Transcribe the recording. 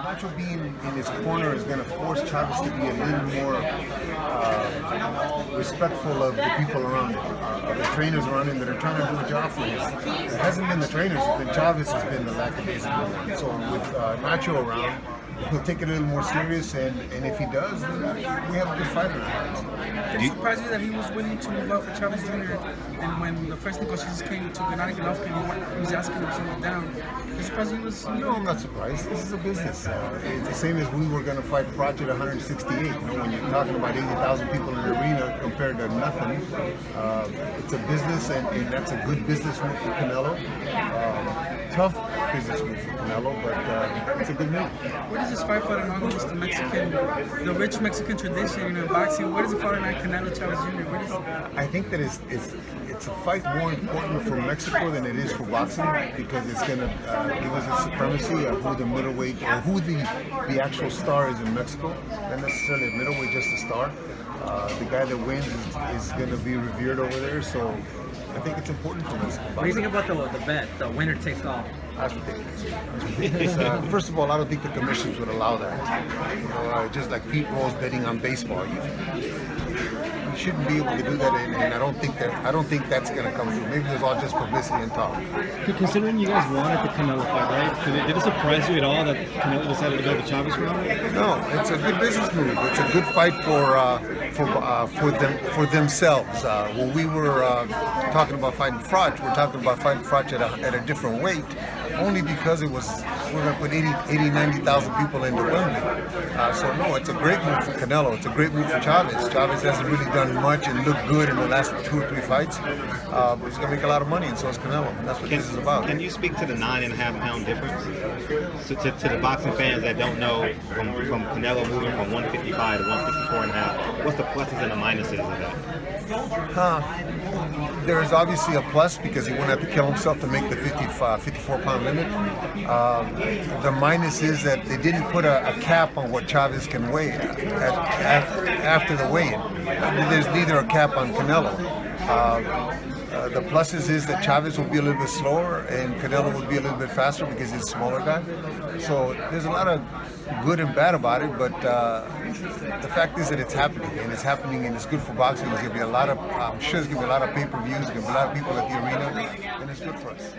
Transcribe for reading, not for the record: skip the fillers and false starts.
Nacho being in his corner is going to force Chavez to be a little more respectful of the people around him, of the trainers around him that are trying to do a job for him. It hasn't been the trainers, it's been Chavez has been the lackadaisical one. So with Nacho around, he'll take it a little more serious, and if he does, then we have a good fighter. Did it surprise you that he was willing to move up for Chavez Jr. and when the first negotiations came to Gennady Golovkin, he was asking him to move down? Did it surprise you? No, I'm not surprised. This is a business. It's the same as we were going to fight Froch at 168. You know, when you're talking about 80,000 people in the arena compared to nothing, it's a business, and that's a good business move for Canelo. Tough business move for Canelo, but it's a good move. Where does this fight fall in on the Mexican, the rich Mexican tradition in boxing? Where does it fall in Canelo Chavez Jr.? I think that it's a fight more important for Mexico than it is for boxing, because it's going to give us a supremacy of who the middleweight or who the actual star is in Mexico. Not necessarily a middleweight, just a star. The guy that wins is going to be revered over there, so I think it's important for Mexico. What do you think about the bet, the winner takes all? That's ridiculous. First of all, I don't think the commissions would allow that. You know, just like Pete Rose betting on baseball, you shouldn't be able to do that, and I don't think that's going to come through. Maybe it was all just publicity and talk. Considering you guys wanted the Canelo fight, right? Did it surprise you at all that Canelo decided to go the Chavez route? No, it's a good business move. It's a good fight for themselves. When we were talking about fighting Froch, we're talking about fighting Froch at a different weight, only because we're going to put 80, 90,000 people into Wembley. So no, it's a great move for Canelo. It's a great move for Chavez. Chavez hasn't really done much and looked good in the last 2 or 3 fights, but he's going to make a lot of money, and so is Canelo. And that's what this is about. Can you speak to the 9.5-pound difference? So to the boxing fans that don't know, from Canelo moving from 155 to 154.5, what's the pluses and the minuses of that? There is obviously a plus because he wouldn't have to kill himself to make the 54-pound limit. The minus is that they didn't put a cap on what Chavez can weigh after the weigh-in. There's neither a cap on Canelo. The pluses is that Chavez will be a little bit slower and Canelo will be a little bit faster because he's a smaller guy. So there's a lot of good and bad about it, but the fact is that it's happening, and it's good for boxing. There's going to be a lot of, I'm sure there's going to be a lot of pay-per-views, there's going to be a lot of people at the arena, and it's good for us.